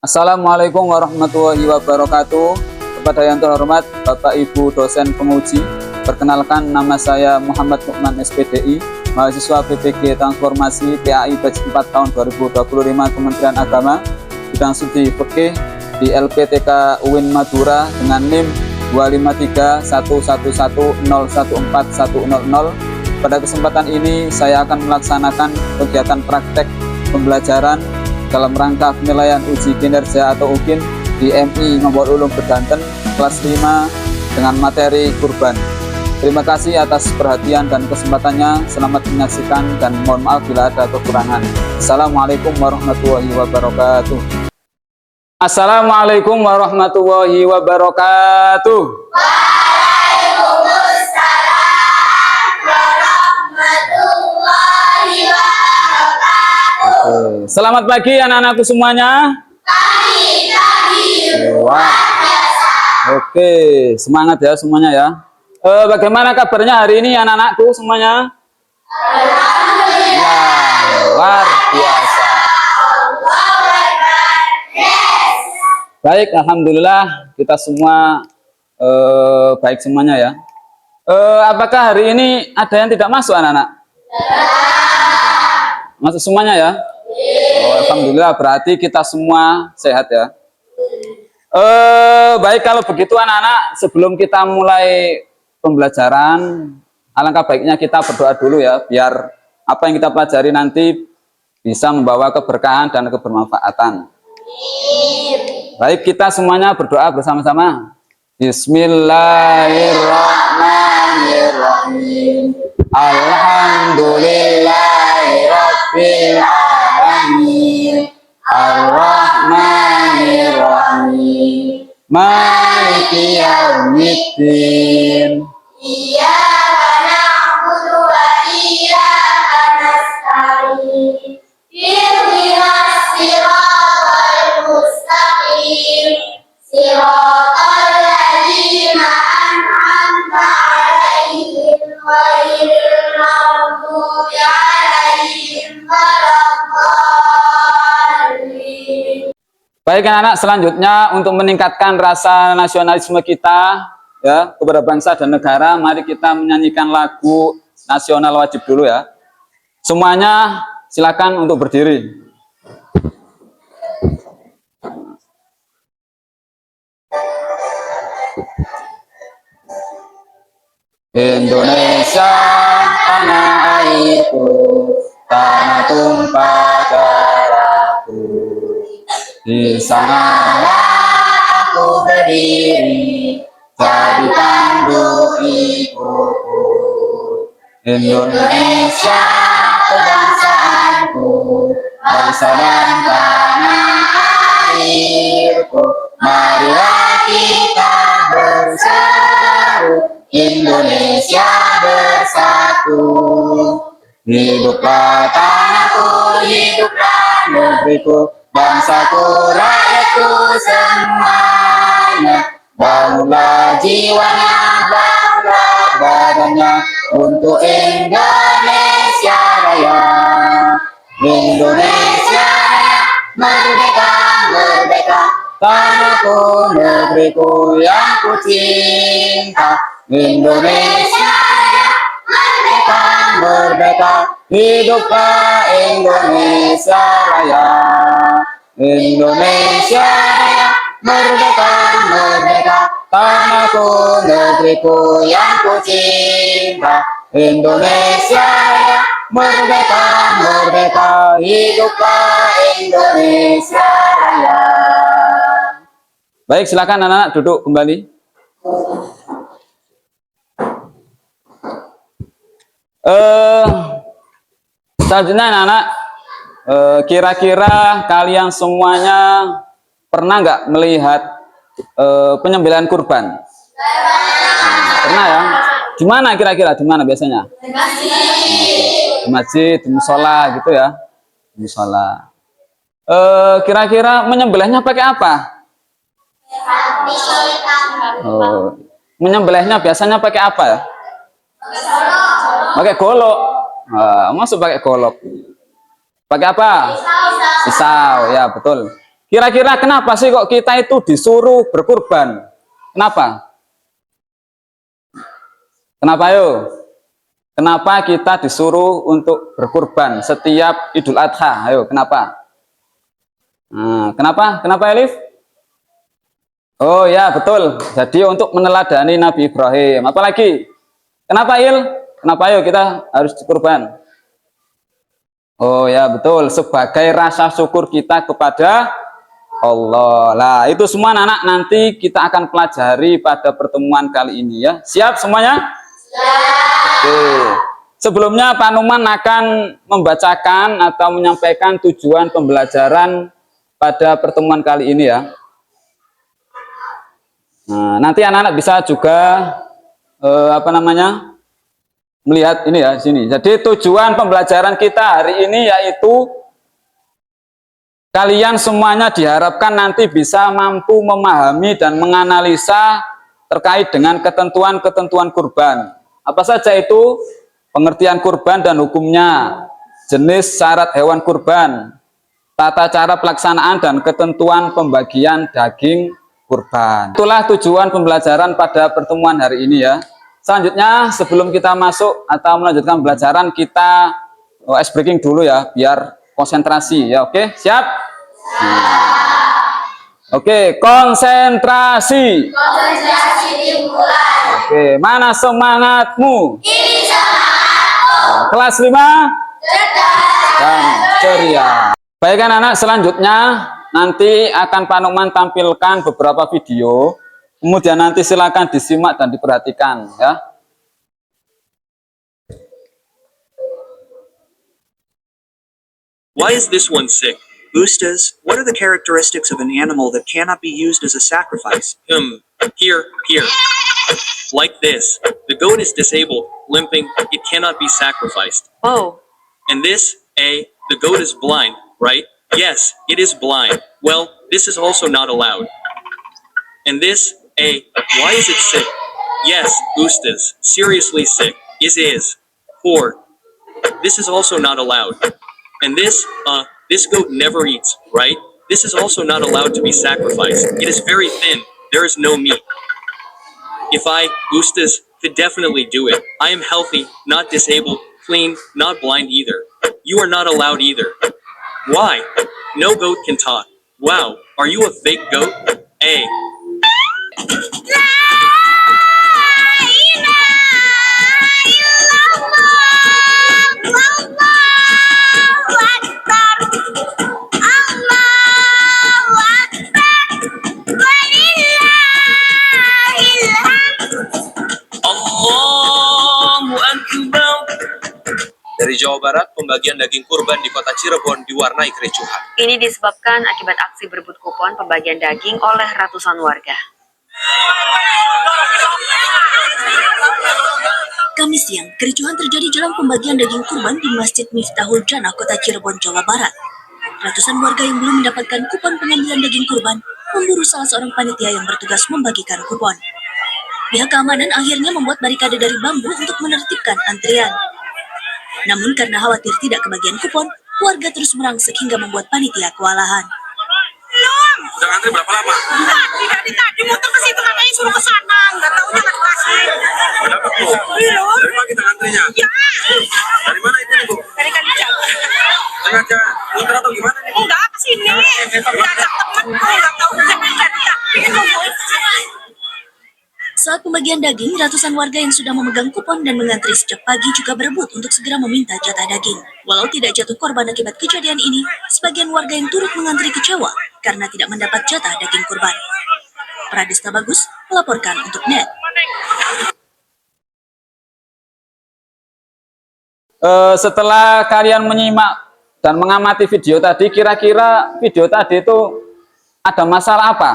Assalamualaikum warahmatullahi wabarakatuh. Kepada yang terhormat Bapak Ibu dosen penguji, perkenalkan nama saya Muhammad Nukman SPDI, mahasiswa PPG Transformasi PAI Batch 4 tahun 2025 Kementerian Agama, bidang studi fikih di LPTK UIN Madura dengan NIM 25311101410. Pada kesempatan ini saya akan melaksanakan kegiatan praktek pembelajaran dalam rangka penilaian uji kinerja atau UKIN di MI Nomor Ulum Bedanten kelas 5 dengan materi kurban. Terima kasih atas perhatian dan kesempatannya. Selamat menyaksikan dan mohon maaf bila ada kekurangan. Assalamualaikum warahmatullahi wabarakatuh. Assalamualaikum warahmatullahi wabarakatuh. Selamat pagi anak-anakku semuanya. Oke, semangat ya semuanya ya. Bagaimana kabarnya hari ini anak-anakku semuanya? Ya, luar biasa. Baik, alhamdulillah kita semua baik semuanya ya. Apakah hari ini ada yang tidak masuk anak-anak? Masuk semuanya ya? Oh, alhamdulillah berarti kita semua sehat ya. Baik kalau begitu anak-anak, sebelum kita mulai pembelajaran, alangkah baiknya kita berdoa dulu ya, biar apa yang kita pelajari nanti bisa membawa keberkahan dan kebermanfaatan. Baik, kita semuanya berdoa bersama-sama. Bismillahirrahmanirrahim. Alhamdulillahirabbil alamin. Ar-Rahmanir-Rahim. Maliki yaumiddin. Iyyaka na'budu wa iyyaka nasta'in. Ihdinas siratal mustaqim. Siratal ladzina an'amta 'alaihim ghairil maghdubi 'alaihim waladdallin. Baik anak-anak, selanjutnya untuk meningkatkan rasa nasionalisme kita ya kepada bangsa dan negara, mari kita menyanyikan lagu nasional wajib dulu ya. Semuanya silakan untuk berdiri. Indonesia tanah airku, tanah tumpah darahku. Di sanalah aku berdiri, jadi pandu ibuku. Indonesia kebangsaanku, bangsa dan tanah airku. Marilah kita bersatu, Indonesia bersatu. Hiduplah tanahku, hiduplah negeriku, bangsaku, rakyatku semuanya. Bangunlah jiwanya, bangunlah badannya untuk Indonesia Raya. Indonesia merdeka, merdeka, tanahku, negeriku yang ku cinta. Indonesia merdeka, merdeka, hiduplah Indonesia Raya. Indonesia Raya, merdeka, merdeka, tanahku, negeriku yang ku cinta. Indonesia Raya, merdeka, merdeka, hiduplah Indonesia Raya. Baik, silakan anak-anak duduk kembali. Selanjutnya anak-anak, kira-kira kalian semuanya pernah nggak melihat penyembelihan kurban? Pernah ya? Di mana kira-kira? Di mana biasanya? Di masjid, di musola gitu ya? Di musola. Kira-kira menyembelihnya pakai apa? Menyembelihnya biasanya pakai apa ya? Pakai golok. Masuk pakai golok. Pakai apa? Pisau, ya betul. Kira-kira kenapa sih kok kita itu disuruh berkurban? Kenapa? Kenapa ayo? Kenapa kita disuruh untuk berkurban setiap Idul Adha? Ayo, kenapa? Nah, kenapa? Kenapa Elif? Oh ya, betul. Jadi untuk meneladani Nabi Ibrahim. Apalagi? Kenapa Il? Kenapa ayo kita harus berkurban? Oh ya, betul. Sebagai rasa syukur kita kepada Allah. Lah, itu semua anak-anak nanti kita akan pelajari pada pertemuan kali ini ya. Siap semuanya? Oke. Sebelumnya Pak Numan akan membacakan atau menyampaikan tujuan pembelajaran pada pertemuan kali ini ya. Nah, nanti anak-anak bisa juga melihat ini ya sini. Jadi tujuan pembelajaran kita hari ini yaitu kalian semuanya diharapkan nanti bisa mampu memahami dan menganalisa terkait dengan ketentuan-ketentuan kurban. Apa saja itu? Pengertian kurban dan hukumnya, jenis syarat hewan kurban, tata cara pelaksanaan dan ketentuan pembagian daging kurban. Itulah tujuan pembelajaran pada pertemuan hari ini ya. Selanjutnya sebelum kita masuk atau melanjutkan pembelajaran kita ice breaking dulu ya biar konsentrasi ya. Oke, siap? Oke, konsentrasi. Konsentrasi dimulai. Oke, mana semangatmu? Ini semangatku. Kelas 5 Cerdas dan ceria. Baik anak-anak, selanjutnya nanti akan Pak Numan tampilkan beberapa video. Kemudian nanti silakan disimak dan diperhatikan ya. Why is this one sick? Ustas, what are the characteristics of an animal that cannot be used as a sacrifice? Here. Like this. The goat is disabled, limping, it cannot be sacrificed. Oh, And this, the goat is blind, right? Yes, it is blind. Well, this is also not allowed. And this, why is it sick? Yes, Ustas, seriously sick. Is. 4. This is also not allowed. And this goat never eats, right? This is also not allowed to be sacrificed. It is very thin. There is no meat. If I, Ustas, could definitely do it. I am healthy, not disabled, clean, not blind either. You are not allowed either. Why? No goat can talk. Wow, are you a fake goat? Allahu Akbar. Dari Jawa Barat, pembagian daging kurban di kota Cirebon diwarnai kericuhan. ini disebabkan akibat aksi berebut kupon pembagian daging oleh ratusan warga. Kamis siang, kericuhan terjadi jelang pembagian daging kurban di Masjid Miftahul Jannah, Kota Cirebon, Jawa Barat. Ratusan warga yang belum mendapatkan kupon pengambilan daging kurban memburu salah seorang panitia yang bertugas membagikan kupon. Pihak keamanan akhirnya membuat barikade dari bambu untuk menertibkan antrian. Namun karena khawatir tidak kebagian kupon, warga terus merangsek hingga membuat panitia kewalahan. Udah ngantri berapa lama? Tadi muter ke situ makanya suruh ke sana. Enggak taunya enggak dikasih. Udah betul. Belum. Dari mana kita ngantrinya? Ya. Dari mana itu nih, Bu? Dari Kanjeng. Sengaja muter atau gimana nih, Bu? Enggak ke sini. Diajak temanku enggak tahu Saat pembagian daging, ratusan warga yang sudah memegang kupon dan mengantri sejak pagi juga berebut untuk segera meminta jatah daging. Walau tidak jatuh korban akibat kejadian ini, sebagian warga yang turut mengantri kecewa karena tidak mendapat jatah daging kurban. Pradista Bagus melaporkan untuk NET. Setelah kalian menyimak dan mengamati video tadi, kira-kira video tadi itu ada masalah apa?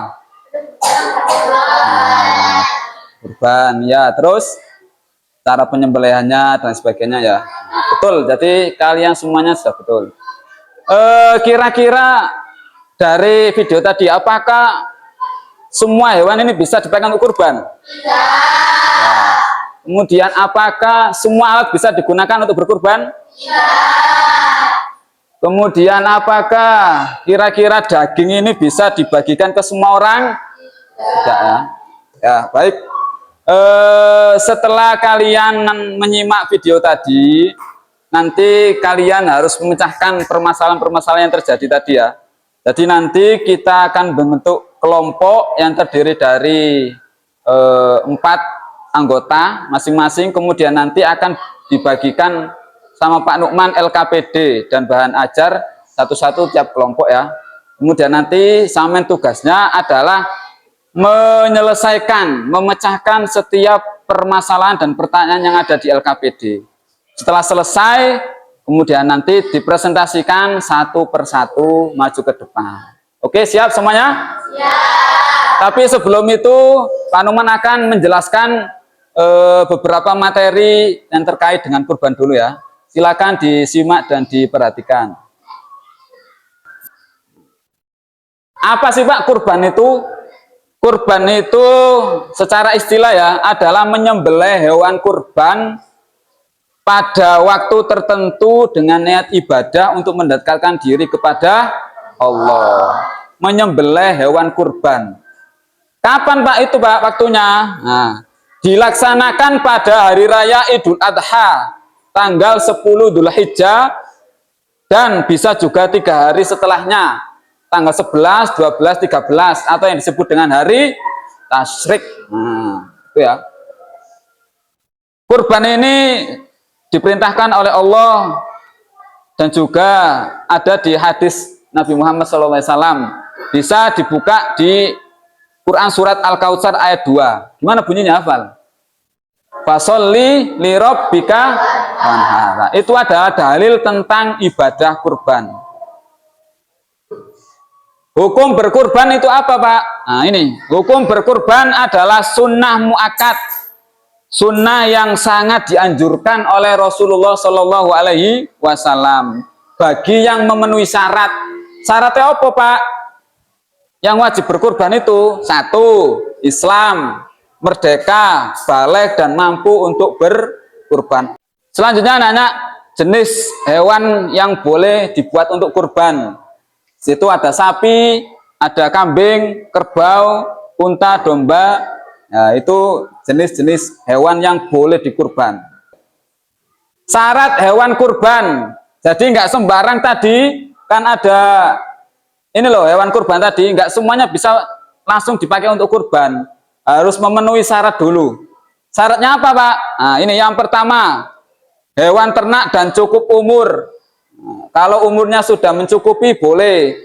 Kurban ya, terus cara penyembelihannya dan sebagainya ya. Betul, jadi kalian semuanya sudah betul. Kira-kira dari video tadi, apakah semua hewan ini bisa dipakai untuk kurban? Ya. Kemudian apakah semua alat bisa digunakan untuk berkurban? Ya. Kemudian apakah kira-kira daging ini bisa dibagikan ke semua orang? Tidak ya. Ya, baik. Setelah kalian menyimak video tadi, nanti kalian harus memecahkan permasalahan-permasalahan yang terjadi tadi ya. Jadi nanti kita akan membentuk kelompok yang terdiri dari 4 anggota masing-masing, kemudian nanti akan dibagikan sama Pak Nukman LKPD dan bahan ajar satu-satu tiap kelompok ya. Kemudian nanti samen tugasnya adalah menyelesaikan, memecahkan setiap permasalahan dan pertanyaan yang ada di LKPD. Setelah selesai, kemudian nanti dipresentasikan satu persatu maju ke depan. Oke, siap semuanya? Siap. Tapi sebelum itu, Pak Nukman akan menjelaskan beberapa materi yang terkait dengan kurban dulu ya. Silakan disimak dan diperhatikan. Apa sih Pak kurban itu? Kurban itu secara istilah ya adalah menyembelih hewan kurban pada waktu tertentu dengan niat ibadah untuk mendekatkan diri kepada Allah. Menyembelih hewan kurban. Kapan Pak itu Pak waktunya? Nah, dilaksanakan pada hari raya Idul Adha tanggal 10 Dzulhijjah dan bisa juga 3 hari setelahnya, tanggal 11, 12, 13 atau yang disebut dengan hari tasyrik. Nah, itu ya. Kurban ini diperintahkan oleh Allah dan juga ada di hadis Nabi Muhammad SAW. Bisa dibuka di Quran surat Al-Kautsar ayat 2. Gimana bunyinya, hafal? Fasolli li rabbika wanhar. Itu adalah dalil tentang ibadah kurban. Hukum berkurban itu apa Pak? Nah ini, hukum berkurban adalah sunnah muakkad, sunnah yang sangat dianjurkan oleh Rasulullah Shallallahu Alaihi Wasallam bagi yang memenuhi syarat. Syaratnya apa Pak? Yang wajib berkurban itu 1. Islam, merdeka, baligh dan mampu untuk berkurban. Selanjutnya anak-anak, jenis hewan yang boleh dibuat untuk kurban. Situ ada sapi, ada kambing, kerbau, unta, domba. Nah, itu jenis-jenis hewan yang boleh dikurban. Syarat hewan kurban. Jadi nggak sembarang tadi, kan ada ini loh hewan kurban tadi, nggak semuanya bisa langsung dipakai untuk kurban. Harus memenuhi syarat dulu. Syaratnya apa Pak? Nah ini yang pertama, hewan ternak dan cukup umur. Nah, kalau umurnya sudah mencukupi boleh.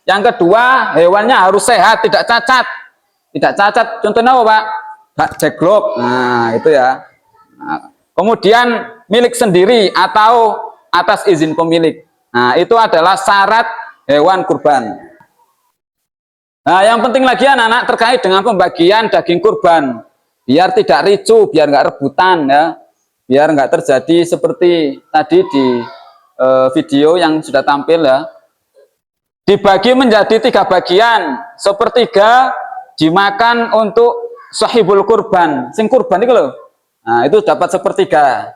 Yang kedua, hewannya harus sehat, tidak cacat. Tidak cacat, contohnya apa Pak? Gak jeglok. Nah itu ya. Nah, kemudian milik sendiri atau atas izin pemilik. Nah itu adalah syarat hewan kurban. Nah, yang penting lagi anak-anak terkait dengan pembagian daging kurban, biar tidak ricuh, biar nggak rebutan ya, biar nggak terjadi seperti tadi di video yang sudah tampil ya. Dibagi menjadi 3 bagian, sepertiga dimakan untuk sahibul kurban, sing kurban itu loh. Nah, itu dapat sepertiga.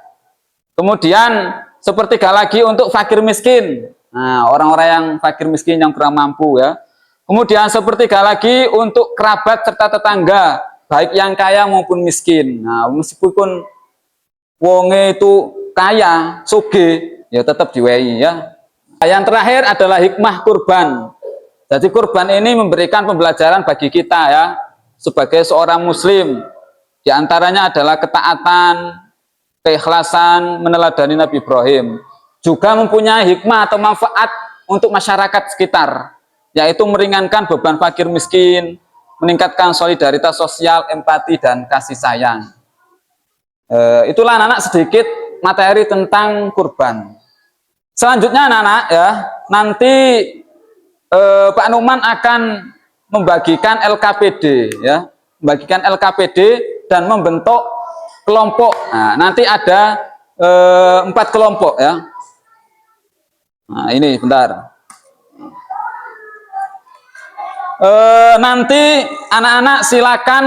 Kemudian sepertiga lagi untuk fakir miskin. Nah, orang-orang yang fakir miskin yang kurang mampu ya. Kemudian sepertiga lagi untuk kerabat serta tetangga, baik yang kaya maupun miskin. Nah, meskipun wonge itu kaya, sugih, ya tetap diwehi ya. Yang terakhir adalah hikmah kurban. Jadi kurban ini memberikan pembelajaran bagi kita ya, sebagai seorang muslim. Di antaranya adalah ketaatan, keikhlasan, meneladani Nabi Ibrahim. Juga mempunyai hikmah atau manfaat untuk masyarakat sekitar, yaitu meringankan beban fakir miskin, meningkatkan solidaritas sosial, empati, dan kasih sayang. Itulah anak-anak sedikit materi tentang kurban. Selanjutnya anak-anak ya, nanti Pak Nukman akan membagikan LKPD ya, membagikan LKPD dan membentuk kelompok. Nah, nanti ada 4 kelompok ya. Nah, ini bentar. Nanti anak-anak silakan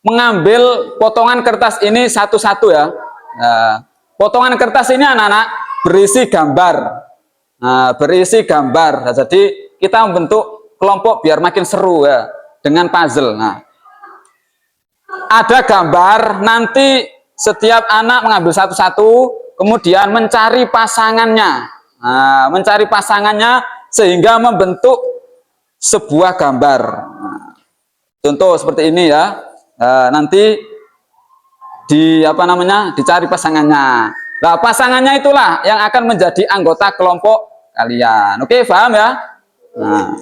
mengambil potongan kertas ini satu-satu ya. Nah, potongan kertas ini anak-anak berisi gambar. berisi gambar. Nah, jadi kita membentuk kelompok biar makin seru ya dengan puzzle. Nah, ada gambar, nanti setiap anak mengambil satu-satu, kemudian mencari pasangannya. Nah, mencari pasangannya sehingga membentuk sebuah gambar. Nah, contoh seperti ini ya. Nanti dicari pasangannya. Nah, pasangannya itulah yang akan menjadi anggota kelompok kalian. Oke, paham ya? Nah,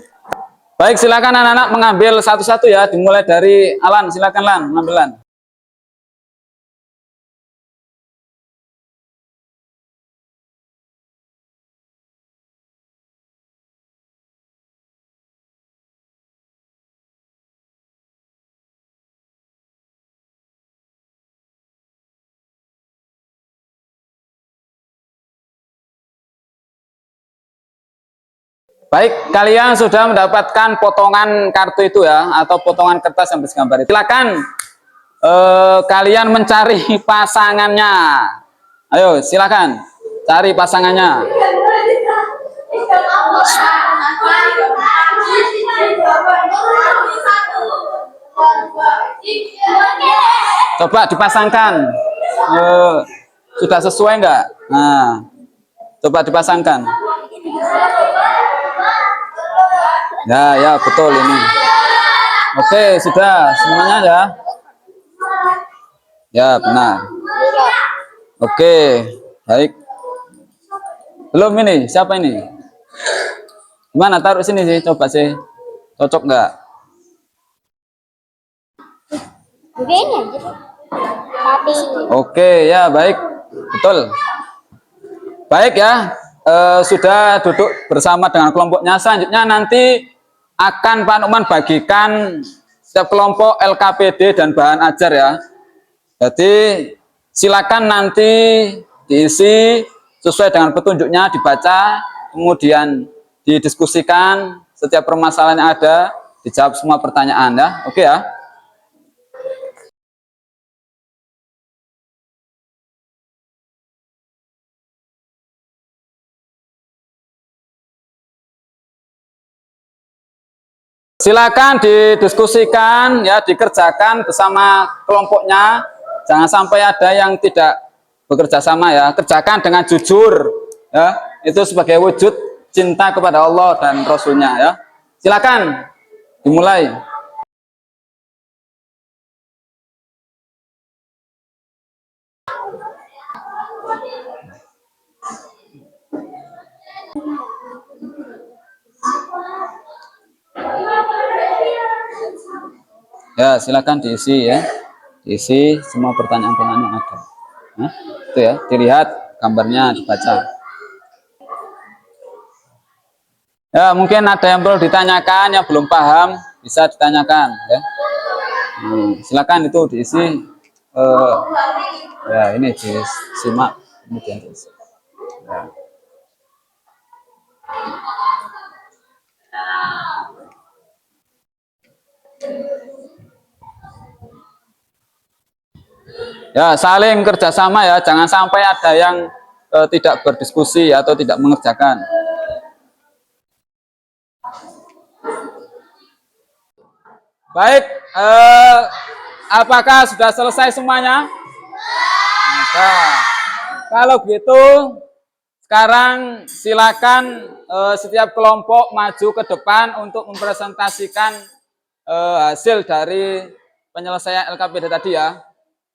baik, silakan anak-anak mengambil satu-satu ya. Dimulai dari Alan, silakan Lan, mengambil Lan. Baik, kalian sudah mendapatkan potongan kartu itu ya, atau potongan kertas yang bergambar itu. Silakan kalian mencari pasangannya. Ayo, silakan cari pasangannya. Coba dipasangkan. Sudah sesuai enggak? Nah, coba dipasangkan. Ya, betul ini. Oke, sudah semuanya ya. Ya, benar. Oke, baik. Belum ini, siapa ini? Gimana, taruh sini sih, coba sih. Cocok nggak? Oke, ya baik. Betul. Baik ya. Sudah duduk bersama dengan kelompoknya. Selanjutnya nanti akan Pak Nukman bagikan setiap kelompok LKPD dan bahan ajar ya. Jadi silakan nanti diisi sesuai dengan petunjuknya, dibaca, kemudian didiskusikan setiap permasalahan yang ada, dijawab semua pertanyaan ya. Oke ya. Silakan didiskusikan ya, dikerjakan bersama kelompoknya. Jangan sampai ada yang tidak bekerja sama ya. Kerjakan dengan jujur ya. Itu sebagai wujud cinta kepada Allah dan Rasulnya ya. Silakan dimulai. Ya, silakan diisi ya. Diisi semua pertanyaan-pertanyaan yang ada. Nah, itu ya, dilihat gambarnya, dibaca. Ya, mungkin ada yang perlu ditanyakan, yang belum paham, bisa ditanyakan ya. Silakan itu diisi. Ya, ini disimak, kemudian diisi. Ya. Ya, saling kerjasama ya, jangan sampai ada yang tidak berdiskusi atau tidak mengerjakan. Baik, apakah sudah selesai semuanya? Nah, kalau begitu, sekarang silakan setiap kelompok maju ke depan untuk mempresentasikan hasil dari penyelesaian LKPD tadi ya.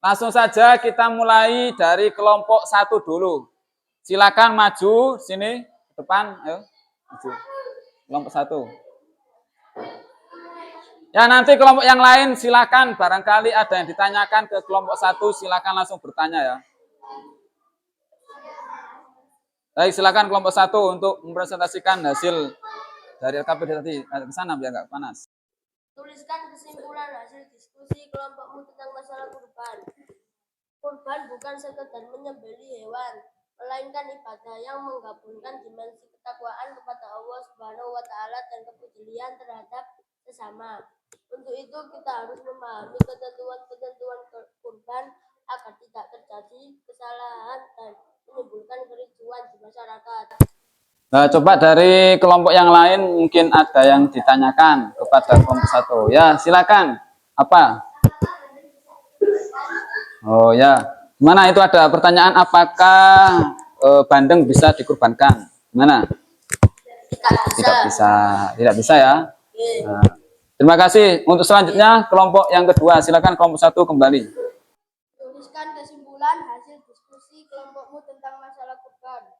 Langsung saja kita mulai dari kelompok 1 dulu. Silakan maju sini ke depan, ayo. Maju. Kelompok 1. Ya, nanti kelompok yang lain silakan, barangkali ada yang ditanyakan ke kelompok 1, silakan langsung bertanya ya. Baik, silakan kelompok 1 untuk mempresentasikan hasil dari LKPD tadi. Ke sana biar nggak panas. Tuliskan kesimpulan hasil diskusi kelompokmu tentang masalah kurban. Kurban bukan sekedar menyembelih hewan, melainkan ibadah yang menggabungkan dimensi ketakwaan kepada Allah Subhanahu wa taala dan kepedulian terhadap sesama. Untuk itu kita harus memahami ketentuan-ketentuan kurban agar tidak terjadi kesalahan dan menimbulkan kericuan di masyarakat. Nah, coba dari kelompok yang lain mungkin ada yang ditanyakan kepada kelompok 1. Ya, silakan. Apa? Oh ya, gimana itu ada pertanyaan apakah bandeng bisa dikurbankan? Gimana? Tidak bisa, tidak bisa ya. Nah, terima kasih. Untuk selanjutnya kelompok yang kedua, silakan kelompok 1 kembali. Tuliskan kesimpulan hasil diskusi kelompokmu tentang masalah kurban.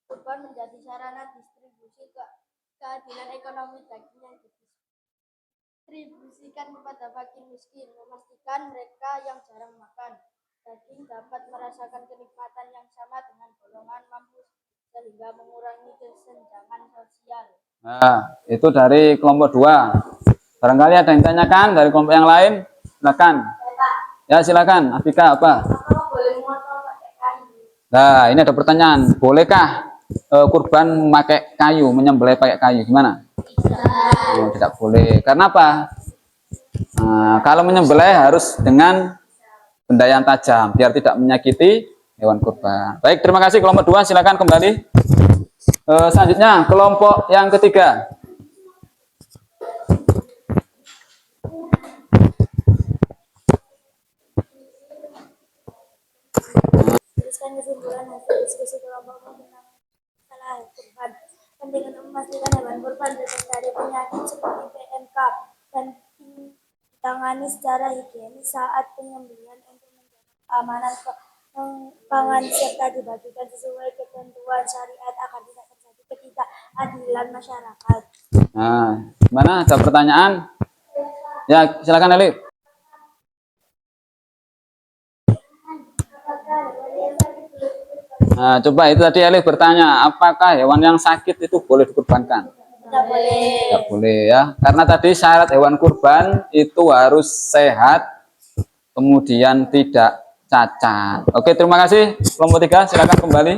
Kurban menjadi sarana distribusi keadilan ekonomi daging yang didistribusikan kepada fakir miskin, memastikan mereka yang jarang makan daging dapat merasakan kenikmatan yang sama dengan golongan mampu sehingga mengurangi kesenjangan sosial. Nah, itu dari kelompok 2. Barangkali ada yang ditanyakan dari kelompok yang lain, silakan. Ya, silakan. Afika, apa? Nah, ini ada pertanyaan. Bolehkah kurban memakai kayu, menyembelih pakai kayu? Gimana? Oh, tidak boleh. Karena apa? Nah, kalau menyembelih harus dengan benda yang tajam, biar tidak menyakiti hewan kurban. Baik, terima kasih kelompok 2. Silakan kembali. Selanjutnya kelompok yang ketiga. Tuliskan kesimpulan hasil diskusi kelompokmu tentang masalah kurban. Penting untuk memastikan hewan kurban bebas dari penyakit seperti PMK dan ditangani secara higienis saat penyembelihan untuk menjaga keamanan pangan serta dibagikan sesuai ketentuan syariat agar tidak terjadi ketidakadilan masyarakat. Nah, gimana? Ada pertanyaan? Ya, silakan Elif. Nah, coba itu tadi Elif bertanya, apakah hewan yang sakit itu boleh dikurbankan? Tidak boleh. Tidak boleh ya, karena tadi syarat hewan kurban itu harus sehat, kemudian tidak cacat. Oke, terima kasih kelompok 3. Silakan kembali.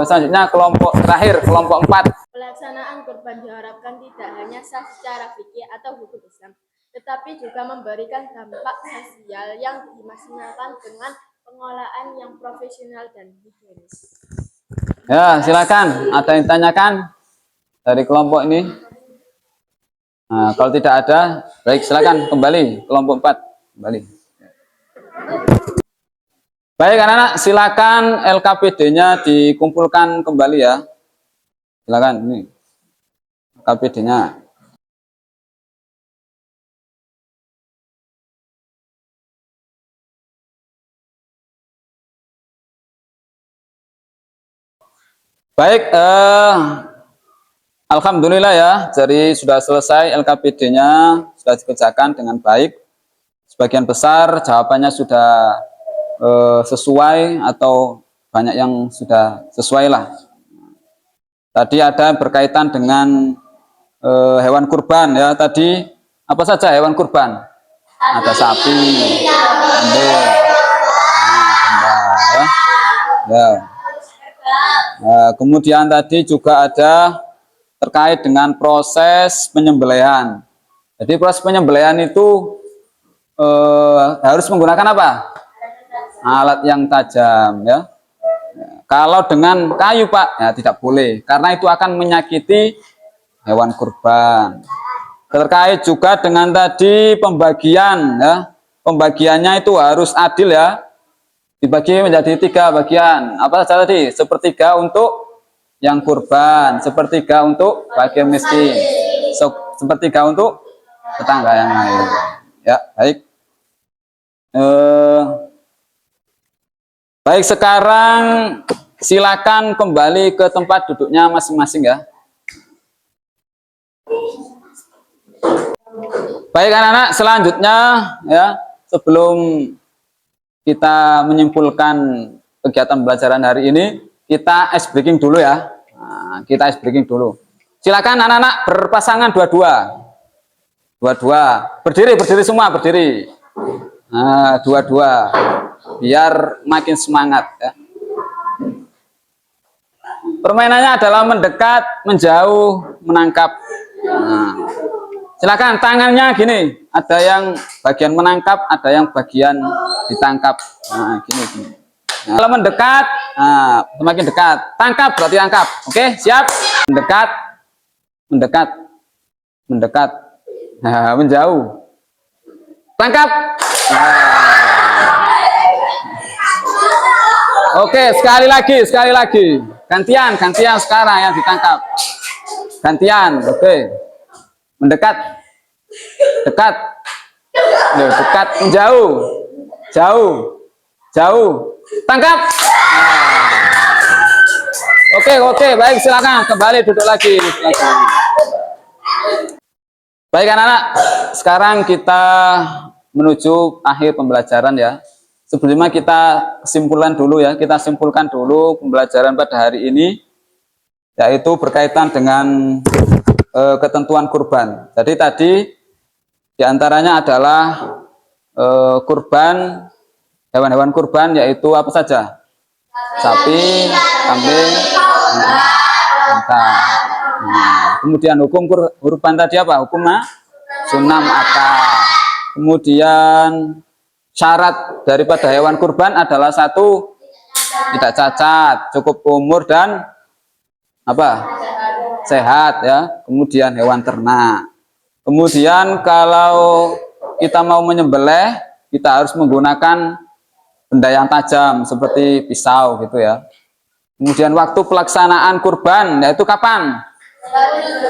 Selanjutnya kelompok terakhir, kelompok 4. Pelaksanaan kurban diharapkan tidak hanya sah secara fikih atau hukum Islam, tetapi juga memberikan dampak sosial yang dimaksimalkan dengan pengolahan yang profesional dan higienis. Ya, silakan. Ada yang tanyakan dari kelompok ini? Nah, kalau tidak ada, baik silakan kembali kelompok 4 kembali. Baik anak-anak, silakan LKPD-nya dikumpulkan kembali ya. Silakan ini LKPD-nya. Baik, alhamdulillah ya, jadi sudah selesai LKPD-nya, sudah dikerjakan dengan baik. Sebagian besar jawabannya sudah sesuai atau banyak yang sudah sesuai lah. Tadi ada berkaitan dengan hewan kurban ya. Tadi apa saja hewan kurban? Ada sapi, kambing, ya. Ya. Nah, kemudian tadi juga ada terkait dengan proses penyembelihan. Jadi proses penyembelihan itu harus menggunakan apa? Alat yang tajam ya. Kalau dengan kayu Pak, ya tidak boleh karena itu akan menyakiti hewan kurban. Terkait juga dengan tadi pembagian ya. Pembagiannya itu harus adil ya. Dibagi menjadi 3 bagian. Apa saja tadi? Sepertiga untuk yang kurban, sepertiga untuk fakir miskin, sepertiga untuk tetangga yang lain. Ya, baik. Baik, sekarang silakan kembali ke tempat duduknya masing-masing ya. Baik anak-anak, selanjutnya ya, sebelum kita menyimpulkan kegiatan pembelajaran hari ini, kita ice breaking dulu ya. Nah, kita ice breaking dulu. Silakan anak-anak berpasangan dua-dua. Dua-dua. Berdiri semua, berdiri. Nah, dua-dua. Biar makin semangat ya. Permainannya adalah mendekat, menjauh, menangkap. Nah, silakan tangannya gini. Ada yang bagian menangkap, ada yang bagian ditangkap. Nah, gini. Nah, kalau mendekat, Nah, semakin dekat. Tangkap berarti tangkap. Oke, siap. Mendekat, mendekat, mendekat. Nah, menjauh. Tangkap. Nah. Oke, sekali lagi. Gantian sekarang yang ditangkap. Gantian, oke. Mendekat, dekat, dekat, menjauh, jauh, tangkap. Nah. Oke, baik, silakan kembali duduk lagi. Baik anak-anak, sekarang kita menuju akhir pembelajaran ya. Sebelumnya kita simpulkan dulu pembelajaran pada hari ini, yaitu berkaitan dengan ketentuan kurban. Jadi tadi diantaranya adalah kurban, hewan-hewan kurban yaitu apa saja? Sapi, kambing, unta. Kemudian hukum kurban tadi apa? Hukumnya sunam akad. Kemudian syarat daripada hewan kurban adalah satu, tidak cacat, cukup umur dan apa? Sehat ya. Kemudian hewan ternak. Kemudian kalau kita mau menyembelih, kita harus menggunakan benda yang tajam seperti pisau gitu ya. Kemudian waktu pelaksanaan kurban yaitu kapan?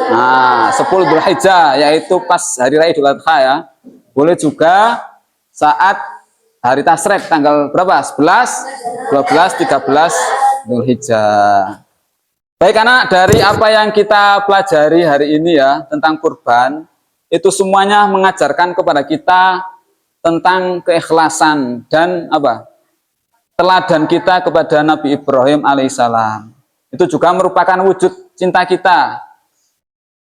Nah, 10 Dzulhijjah yaitu pas hari raya Idul Adha ya. Boleh juga saat hari Tasyrik tanggal berapa? 11, 12, 13 Dzulhijjah. Baik anak, dari apa yang kita pelajari hari ini ya tentang kurban, itu semuanya mengajarkan kepada kita tentang keikhlasan dan apa? Teladan kita kepada Nabi Ibrahim alaihissalam. Itu juga merupakan wujud cinta kita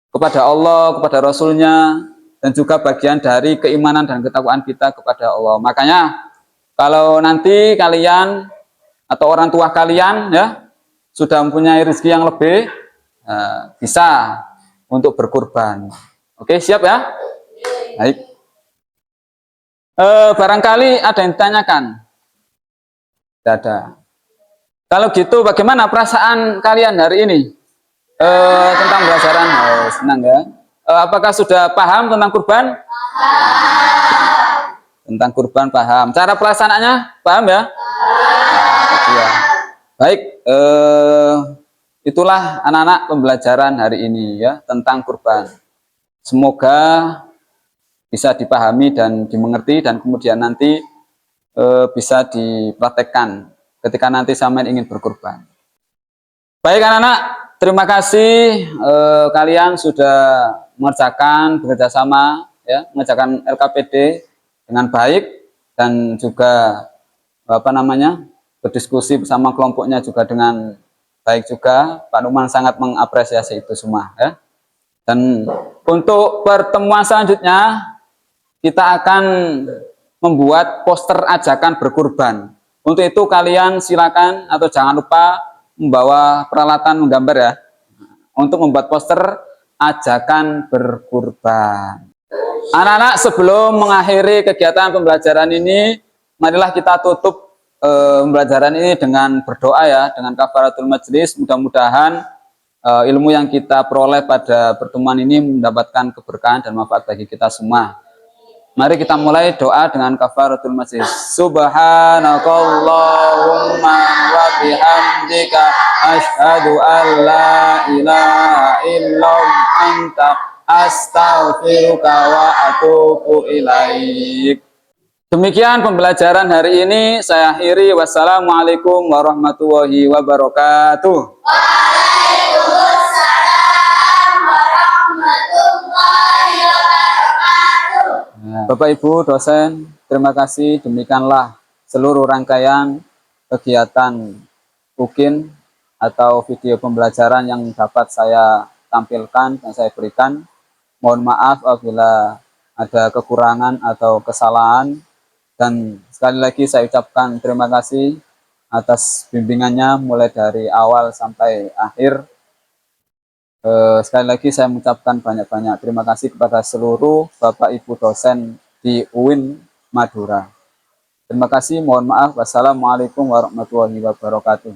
kepada Allah, kepada Rasulnya, dan juga bagian dari keimanan dan ketakwaan kita kepada Allah. Makanya kalau nanti kalian atau orang tua kalian ya sudah mempunyai rezeki yang lebih, bisa untuk berkurban. Oke, siap ya? Baik. Barangkali ada yang ditanyakan? Tidak ada. Kalau gitu bagaimana perasaan kalian hari ini tentang pembelajaran? Senang ya. Apakah sudah paham tentang kurban? Tentang kurban paham. Cara pelaksanaannya paham ya? Ya. Baik, itulah anak-anak pembelajaran hari ini ya tentang kurban. Semoga bisa dipahami dan dimengerti dan kemudian nanti bisa dipraktekkan ketika nanti sampean ingin berkurban. Baik anak-anak, terima kasih kalian sudah mengerjakan bekerjasama ya, mengerjakan LKPD dengan baik dan juga berdiskusi bersama kelompoknya juga dengan baik juga. Pak Numan sangat mengapresiasi itu semua ya. Dan untuk pertemuan selanjutnya kita akan membuat poster ajakan berkurban. Untuk itu kalian silakan atau jangan lupa membawa peralatan menggambar ya. Untuk membuat poster ajakan berkurban. Anak-anak, sebelum mengakhiri kegiatan pembelajaran ini, marilah kita tutup pembelajaran ini dengan berdoa ya, dengan kafaratul majlis. Mudah-mudahan ilmu yang kita peroleh pada pertemuan ini mendapatkan keberkahan dan manfaat bagi kita semua. Mari kita mulai doa dengan kafaratul majlis. Subhanakallahumma wa bihamdika asyhadu an la ilaha illa anta astaghfiruka wa atubu ilaik. Demikian pembelajaran hari ini saya akhiri. Wassalamualaikum warahmatullahi wabarakatuh. Waalaikumsalam warahmatullahi wabarakatuh. Bapak Ibu dosen, terima kasih. Demikianlah seluruh rangkaian kegiatan UKIN atau video pembelajaran yang dapat saya tampilkan dan saya berikan. Mohon maaf apabila ada kekurangan atau kesalahan. Dan sekali lagi saya ucapkan terima kasih atas bimbingannya mulai dari awal sampai akhir. Sekali lagi saya mengucapkan banyak-banyak terima kasih kepada seluruh Bapak Ibu dosen di UIN Madura. Terima kasih, mohon maaf. Wassalamualaikum warahmatullahi wabarakatuh.